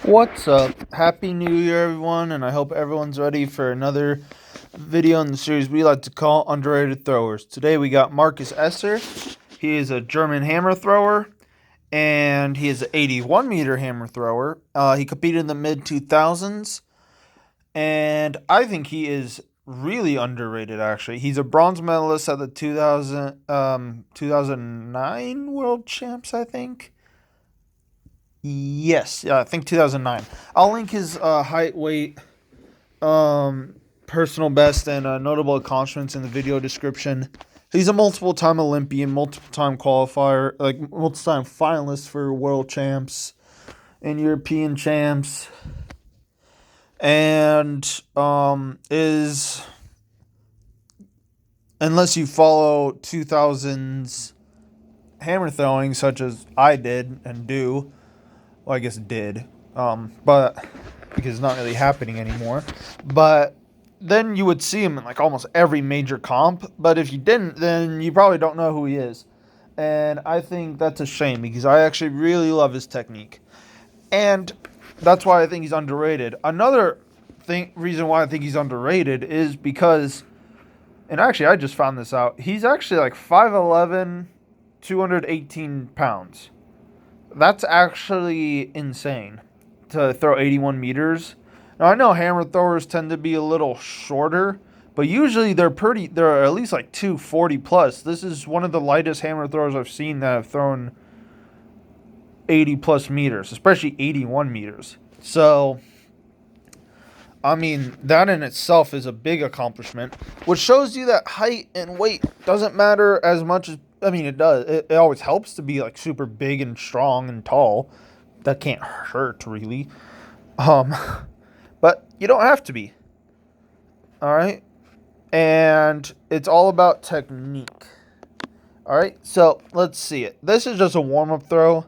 What's up? Happy New Year, everyone, and I hope everyone's ready for another video in the series we like to call Underrated Throwers. Today we got Markus Esser. He is a German hammer thrower, and he is an 81-meter hammer thrower. He competed in the mid-2000s, and I think he is really underrated, actually. He's a bronze medalist at the 2009 World Champs, I think. Yes, I think 2009. I'll link his height, weight, personal best, and notable accomplishments in the video description. He's a multiple-time Olympian, multiple-time qualifier, like multiple-time finalist for world champs and European champs, and is, unless you follow 2000s hammer throwing, such as I did and do. Well, I guess did, but because it's not really happening anymore. But then you would see him in like almost every major comp. But if you didn't, then you probably don't know who he is. And I think that's a shame because I actually really love his technique. And that's why I think he's underrated. Another reason why I think he's underrated is because, and actually I just found this out, he's actually like 5'11", 218 pounds. That's actually insane to throw 81 meters. Now, I know hammer throwers tend to be a little shorter, but usually they're at least like 240 plus. This is one of the lightest hammer throwers I've seen that have thrown 80 plus meters, especially 81 meters. So, I mean, that in itself is a big accomplishment, which shows you that height and weight doesn't matter as much as, I mean, it does. It always helps to be like super big and strong and tall. That can't hurt really. But you don't have to be. All right. And it's all about technique. All right. So let's see it. This is just a warm-up throw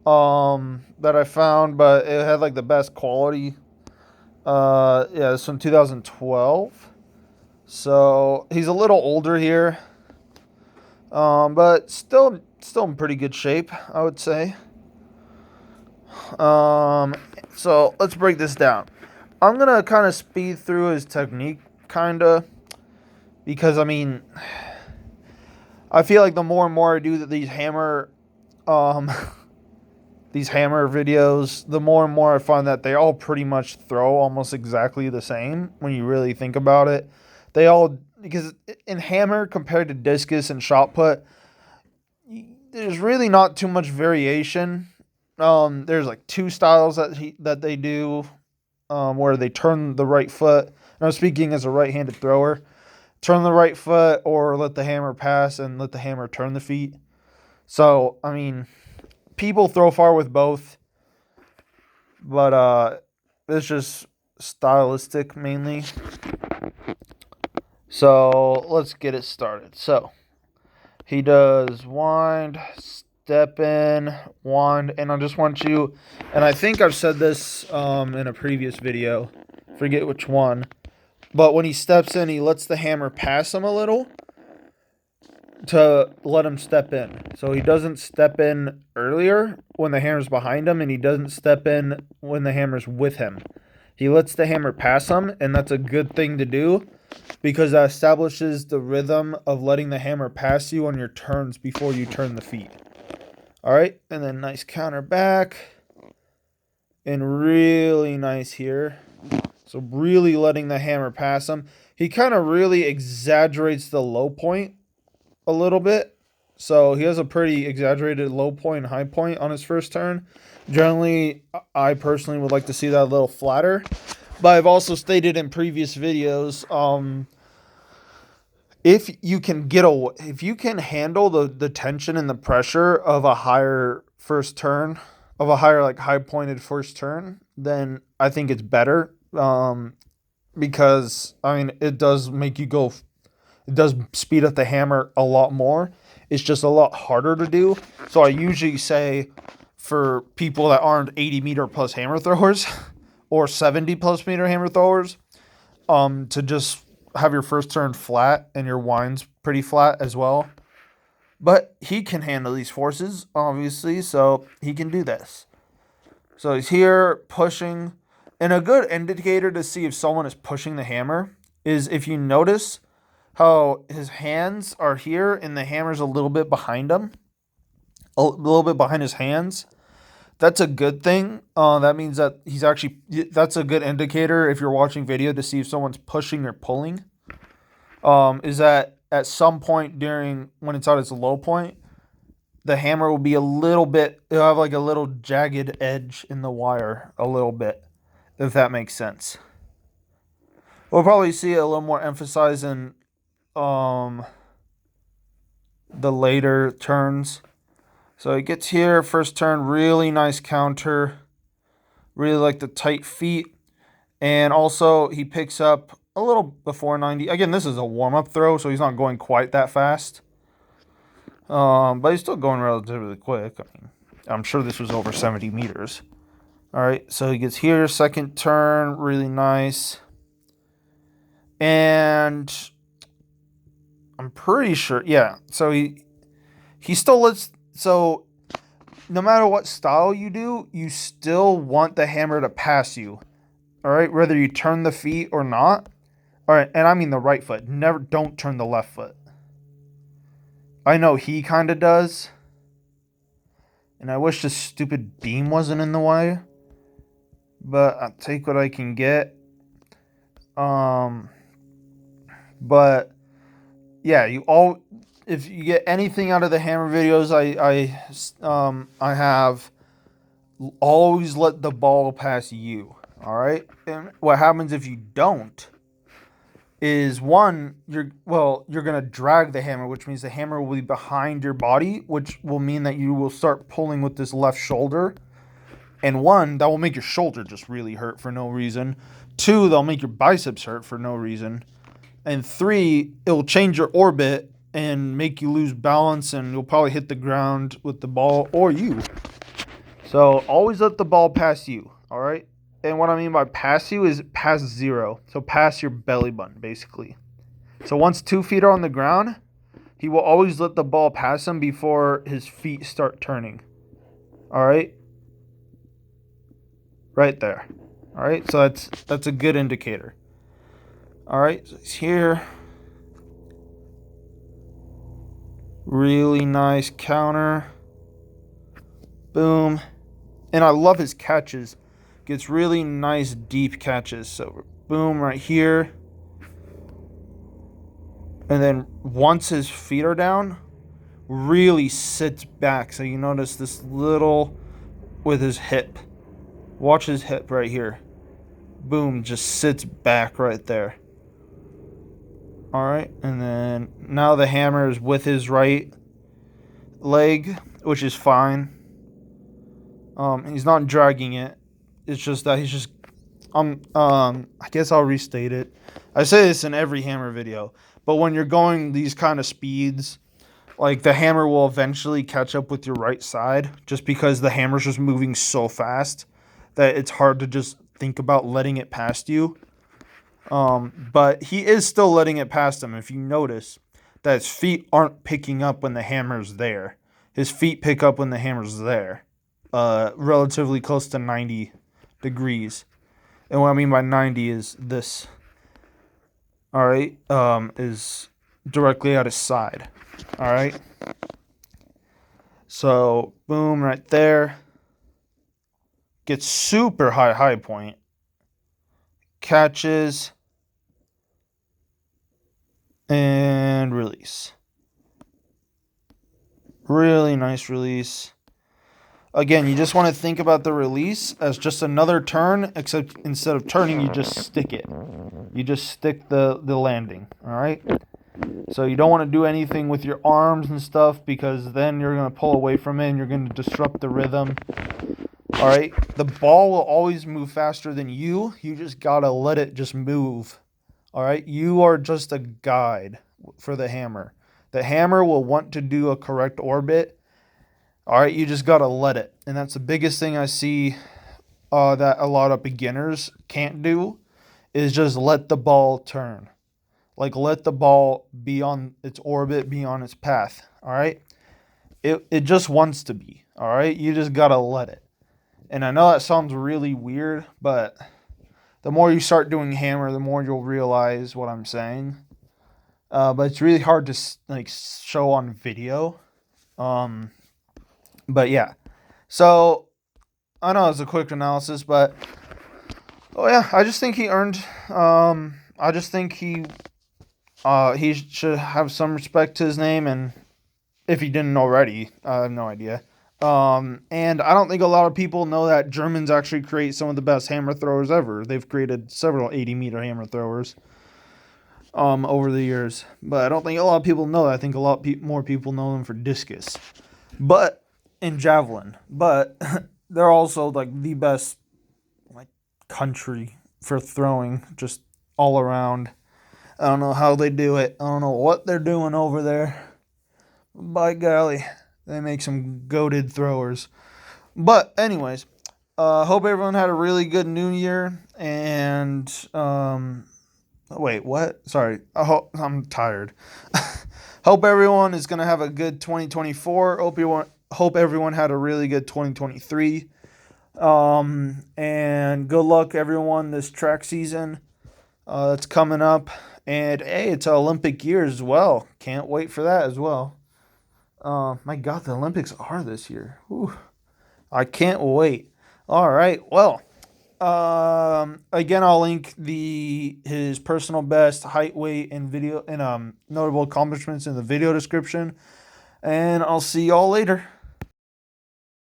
that I found, but it had like the best quality. Yeah, this from 2012. So he's a little older here. But still in pretty good shape, I would say. So let's break this down. I'm gonna kind of speed through his technique, kinda, because I mean, I feel like the more and more I do these hammer videos, the more and more I find that they all pretty much throw almost exactly the same when you really think about it. They all, because in hammer compared to discus and shot put, there's really not too much variation. There's like two styles that they do, where they turn the right foot. And I'm speaking as a right-handed thrower. Turn the right foot or let the hammer pass and let the hammer turn the feet. So, I mean, people throw far with both, but it's just stylistic mainly. So let's get it started. So he does wind, step in, wind, and I just want you, and I think I've said this in a previous video, forget which one, but when he steps in, he lets the hammer pass him a little to let him step in. So he doesn't step in earlier when the hammer's behind him, and he doesn't step in when the hammer's with him. He lets the hammer pass him, and that's a good thing to do because that establishes the rhythm of letting the hammer pass you on your turns before you turn the feet. All right, and then nice counter back, and really nice here. So really letting the hammer pass him. He kind of really exaggerates the low point a little bit. So he has a pretty exaggerated low point and high point on his first turn. Generally, I personally would like to see that a little flatter. But I've also stated in previous videos, if you can handle the tension and the pressure of a higher first turn, of a higher like high pointed first turn, then I think it's better. Because I mean it does make you go. It does speed up the hammer a lot more. It's just a lot harder to do. So I usually say for people that aren't 80-meter plus hammer throwers or 70-plus meter hammer throwers, to just have your first turn flat and your winds pretty flat as well. But he can handle these forces, obviously, so he can do this. So he's here pushing. And a good indicator to see if someone is pushing the hammer is if you notice how his hands are here and the hammer's a little bit behind him, a little bit behind his hands. That's a good thing. That means that that's a good indicator if you're watching video to see if someone's pushing or pulling. Is that at some point during when it's at its low point, the hammer will be it'll have like a little jagged edge in the wire a little bit, if that makes sense. We'll probably see it a little more emphasized in the later turns. So he gets here, first turn, really nice counter. Really like the tight feet. And also he picks up a little before 90. Again, this is a warm-up throw, so he's not going quite that fast. But he's still going relatively quick. I mean, I'm sure this was over 70 meters. All right, so he gets here, second turn, really nice. And I'm pretty sure, yeah. So he still lets, so no matter what style you do, you still want the hammer to pass you. All right, whether you turn the feet or not. All right, and I mean the right foot. Don't turn the left foot. I know he kind of does. And I wish this stupid beam wasn't in the way. But I'll take what I can get. But yeah, if you get anything out of the hammer videos, I have always let the ball pass you. All right, and what happens if you don't is you're gonna drag the hammer, which means the hammer will be behind your body, which will mean that you will start pulling with this left shoulder. And that will make your shoulder just really hurt for no reason. 2, they'll make your biceps hurt for no reason. And 3, it will change your orbit and make you lose balance, and you'll probably hit the ground with the ball or you. So always let the ball pass you, all right? And what I mean by pass you is pass 0. So pass your belly button, basically. So once 2 feet are on the ground, he will always let the ball pass him before his feet start turning. All right? Right there. All right? So that's a good indicator. All right, so he's here. Really nice counter. Boom. And I love his catches. Gets really nice deep catches. So boom right here. And then once his feet are down, really sits back. So you notice this little with his hip. Watch his hip right here. Boom, just sits back right there. All right, and then now the hammer is with his right leg, which is fine. He's not dragging it. It's just that he's just, I guess I'll restate it. I say this in every hammer video, but when you're going these kind of speeds, like the hammer will eventually catch up with your right side just because the hammer's just moving so fast that it's hard to just think about letting it past you. But he is still letting it past him. If you notice that his feet aren't picking up when the hammer's there. His feet pick up when the hammer's there. Relatively close to 90 degrees. And what I mean by 90 is this. All right. Is directly at his side. All right. So, boom, right there. Gets super high point. Catches. And release. Really nice release. Again, you just want to think about the release as just another turn, except instead of turning, you just stick it. You just stick the landing, all right? So you don't want to do anything with your arms and stuff because then you're going to pull away from it and you're going to disrupt the rhythm. All right? The ball will always move faster than you. You just got to let it just move. All right? You are just a guide for the hammer. The hammer will want to do a correct orbit. All right? You just got to let it. And that's the biggest thing I see that a lot of beginners can't do is just let the ball turn. Like, let the ball be on its orbit, be on its path, all right? It just wants to be, all right? You just got to let it. And I know that sounds really weird, but the more you start doing hammer, the more you'll realize what I'm saying. But it's really hard to like show on video. But yeah. So I know it's a quick analysis, but oh yeah, I just think he earned. I just think he should have some respect to his name, and if he didn't already, I have no idea. And I don't think a lot of people know that Germans actually create some of the best hammer throwers ever. They've created several 80-meter hammer throwers over the years. But I don't think a lot of people know that. I think a lot more people know them for discus. But in javelin. But they're also like the best like country for throwing, just all around. I don't know how they do it. I don't know what they're doing over there. By golly, they make some goated throwers. But anyways, hope everyone had a really good New Year. And wait, what? Sorry, I'm tired. Hope everyone is gonna have a good 2024. Hope everyone had a really good 2023. And good luck everyone this track season that's coming up. And hey, it's Olympic year as well. Can't wait for that as well. My God, the Olympics are this year. Whew. I can't wait. All right. Well, again, I'll link his personal best, height, weight, and video and notable accomplishments in the video description. And I'll see y'all later.